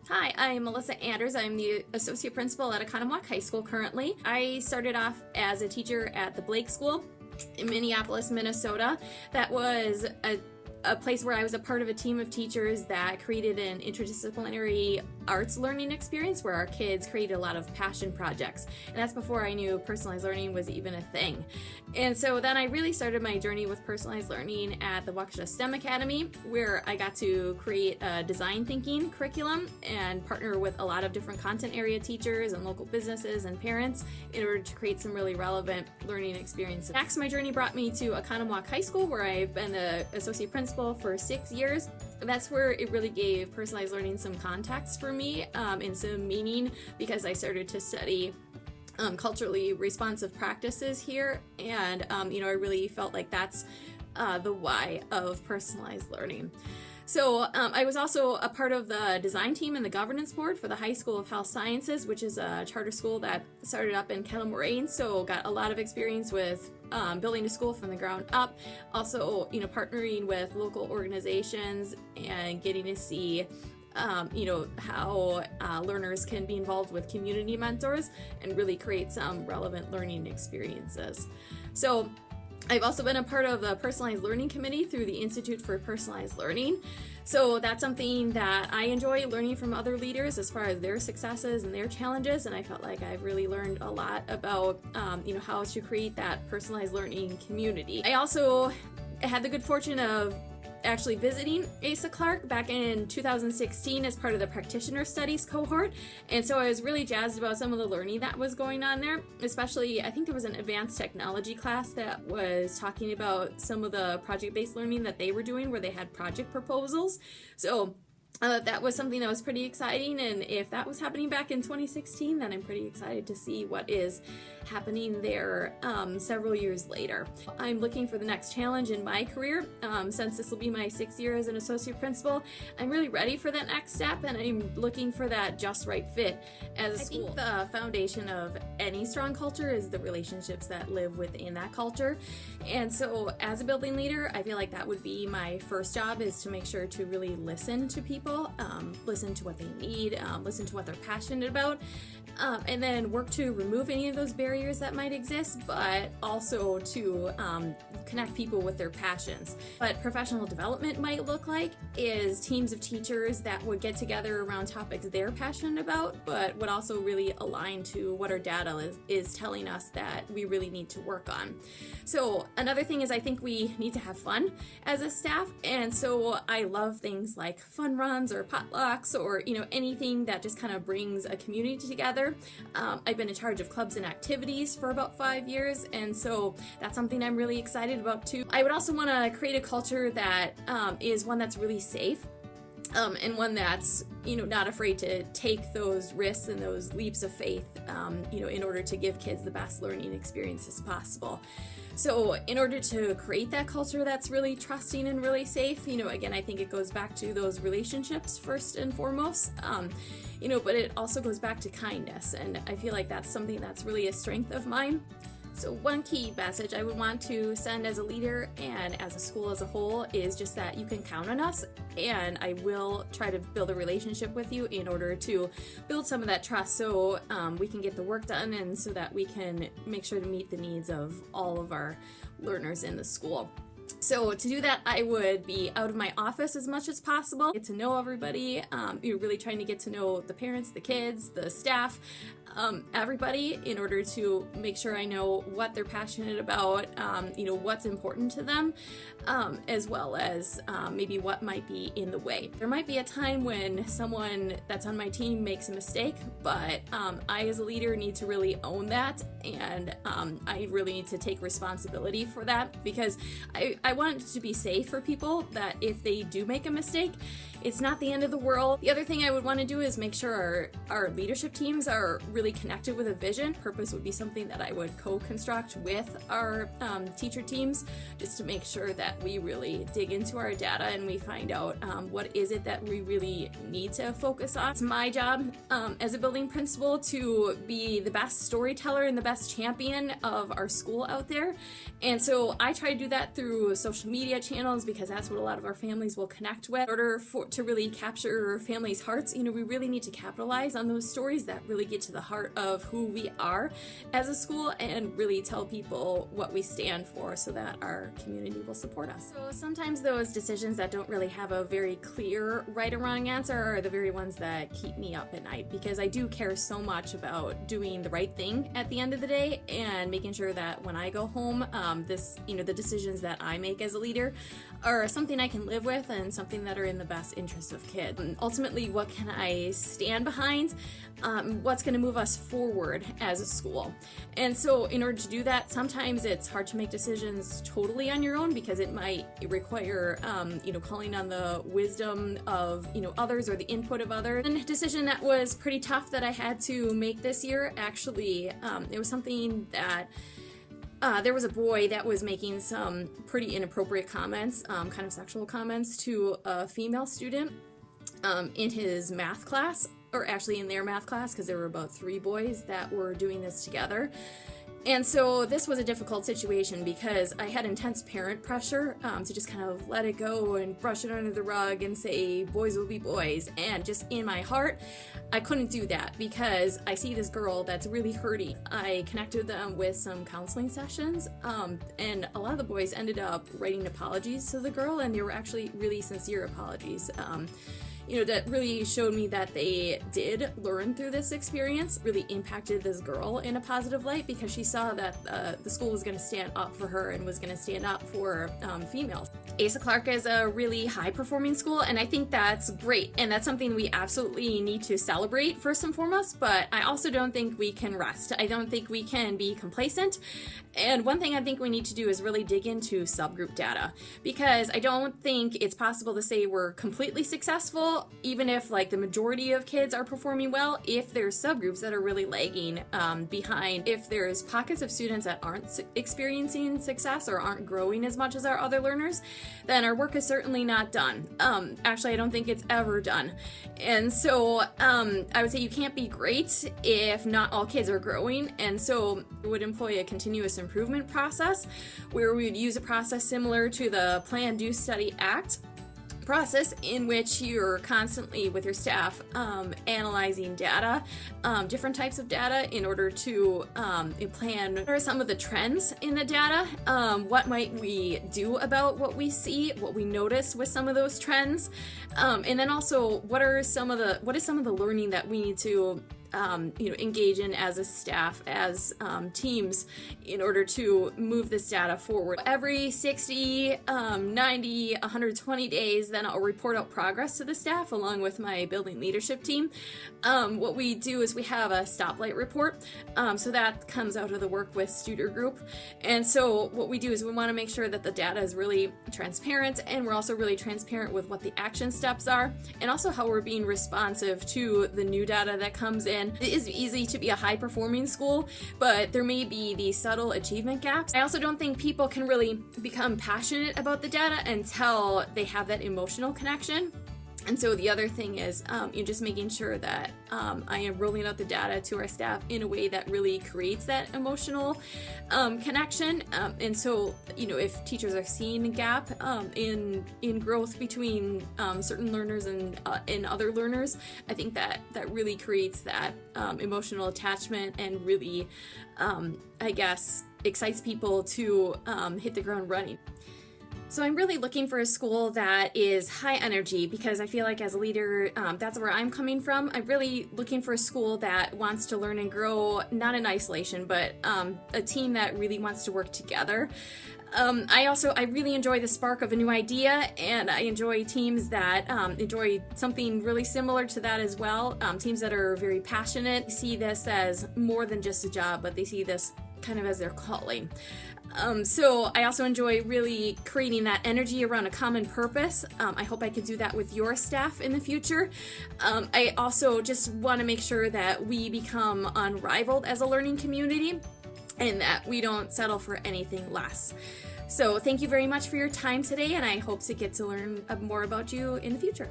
Hi, I'm Melissa Anders. I'm the Associate Principal at Oconomowoc High School currently. I started off as a teacher at the Blake School in Minneapolis, Minnesota. That was a place where I was a part of a team of teachers that created an interdisciplinary arts learning experience where our kids created a lot of passion projects. And that's before I knew personalized learning was even a thing. And so then I really started my journey with personalized learning at the Waukesha STEM Academy, where I got to create a design thinking curriculum and partner with a lot of different content area teachers and local businesses and parents in order to create some really relevant learning experiences. Next, my journey brought me to Oconomowoc High School, where I've been the associate principal for 6 years. That's where it really gave personalized learning some context for me and some meaning, because I started to study culturally responsive practices here, and I really felt like that's the why of personalized learning. So I was also a part of the design team and the governance board for the High School of Health Sciences, which is a charter school that started up in Kettle Moraine, so got a lot of experience with building a school from the ground up. Also, partnering with local organizations and getting to see how learners can be involved with community mentors and really create some relevant learning experiences. So I've also been a part of the Personalized Learning Committee through the Institute for Personalized Learning. So that's something that I enjoy, learning from other leaders as far as their successes and their challenges, and I felt like I've really learned a lot about how to create that personalized learning community. I also had the good fortune of actually visiting Asa Clark back in 2016 as part of the practitioner studies cohort, and so I was really jazzed about some of the learning that was going on there. Especially, I think there was an advanced technology class that was talking about some of the project-based learning that they were doing, where they had project proposals. So that was something that was pretty exciting, and if that was happening back in 2016, then I'm pretty excited to see what is happening there several years later. I'm looking for the next challenge in my career. Since this will be my 6th year as an associate principal, I'm really ready for that next step, and I'm looking for that just right fit as a school. I think the foundation of any strong culture is the relationships that live within that culture, and so as a building leader, I feel like that would be my first job, is to make sure to really listen to people. Listen to what they need, listen to what they're passionate about, and then work to remove any of those barriers that might exist, but also to connect people with their passions. What professional development might look like is teams of teachers that would get together around topics they're passionate about, but would also really align to what our data is telling us that we really need to work on. So another thing is, I think we need to have fun as a staff, and so I love things like fun runs or potlucks or anything that just kind of brings a community together. I've been in charge of clubs and activities for about 5 years, and so that's something I'm really excited about too. I would also want to create a culture that is one that's really safe, and one that's not afraid to take those risks and those leaps of faith in order to give kids the best learning experiences possible. So in order to create that culture that's really trusting and really safe, again, I think it goes back to those relationships first and foremost, but it also goes back to kindness, and I feel like that's something that's really a strength of mine. So one key message I would want to send as a leader and as a school as a whole is just that you can count on us, and I will try to build a relationship with you in order to build some of that trust, so we can get the work done, and so that we can make sure to meet the needs of all of our learners in the school. So to do that, I would be out of my office as much as possible, get to know everybody, you're really trying to get to know the parents, the kids, the staff, everybody, in order to make sure I know what they're passionate about, what's important to them, as well as maybe what might be in the way. There might be a time when someone that's on my team makes a mistake, but I as a leader need to really own that, and I really need to take responsibility for that, because I want it to be safe for people, that if they do make a mistake, it's not the end of the world. The other thing I would want to do is make sure our leadership teams are really connected with a vision. Purpose would be something that I would co-construct with our teacher teams, just to make sure that we really dig into our data and we find out what is it that we really need to focus on. It's my job as a building principal to be the best storyteller and the best champion of our school out there, and so I try to do that through social media channels, because that's what a lot of our families will connect with. In order to really capture families' hearts, we really need to capitalize on those stories that really get to the heart of who we are as a school and really tell people what we stand for so that our community will support us. So sometimes those decisions that don't really have a very clear right or wrong answer are the very ones that keep me up at night, because I do care so much about doing the right thing at the end of the day and making sure that when I go home, the decisions that I make as a leader are something I can live with and something that are in the best interest of kids. And ultimately, what can I stand behind? What's going to move us forward as a school? And so in order to do that, sometimes it's hard to make decisions totally on your own because it might require, calling on the wisdom of, others or the input of others. And a decision that was pretty tough that I had to make this year, actually, it was something that there was a boy that was making some pretty inappropriate comments, kind of sexual comments to a female student in his math class, or actually in their math class, because there were about 3 boys that were doing this together. And so this was a difficult situation because I had intense parent pressure to just kind of let it go and brush it under the rug and say boys will be boys. And just in my heart, I couldn't do that because I see this girl that's really hurting. I connected them with some counseling sessions, and a lot of the boys ended up writing apologies to the girl, and they were actually really sincere apologies. That really showed me that they did learn through this experience, really impacted this girl in a positive light because she saw that the school was going to stand up for her and was going to stand up for females. Asa Clark is a really high-performing school, and I think that's great, and that's something we absolutely need to celebrate first and foremost, but I also don't think we can rest. I don't think we can be complacent, and one thing I think we need to do is really dig into subgroup data, because I don't think it's possible to say we're completely successful even if the majority of kids are performing well, if there's subgroups that are really lagging behind, if there's pockets of students that aren't experiencing success or aren't growing as much as our other learners, then our work is certainly not done. Actually, I don't think it's ever done. And so I would say you can't be great if not all kids are growing, and so we would employ a continuous improvement process where we would use a process similar to the Plan, Do, Study, Act process, in which you're constantly with your staff analyzing data, different types of data, in order to plan what are some of the trends in the data, what might we do about what we see, what we notice with some of those trends, and then also what is some of the learning that we need to engage in as a staff, as teams, in order to move this data forward. Every 60, 90, 120 days, then I'll report out progress to the staff along with my building leadership team. What we do is we have a stoplight report, so that comes out of the work with Studer Group. And so what we do is we want to make sure that the data is really transparent, and we're also really transparent with what the action steps are, and also how we're being responsive to the new data that comes in. It is easy to be a high-performing school, but there may be these subtle achievement gaps. I also don't think people can really become passionate about the data until they have that emotional connection. And so the other thing is just making sure that I am rolling out the data to our staff in a way that really creates that emotional connection. And so, if teachers are seeing a gap in growth between certain learners and other learners, I think that really creates that emotional attachment and really, excites people to hit the ground running. So I'm really looking for a school that is high energy, because I feel like as a leader, that's where I'm coming from. I'm really looking for a school that wants to learn and grow, not in isolation, but a team that really wants to work together. I really enjoy the spark of a new idea, and I enjoy teams that enjoy something really similar to that as well. Teams that are very passionate, see this as more than just a job, but they see this kind of as their calling. So I also enjoy really creating that energy around a common purpose. I hope I could do that with your staff in the future. I also just want to make sure that we become unrivaled as a learning community and that we don't settle for anything less. So thank you very much for your time today, and I hope to get to learn more about you in the future.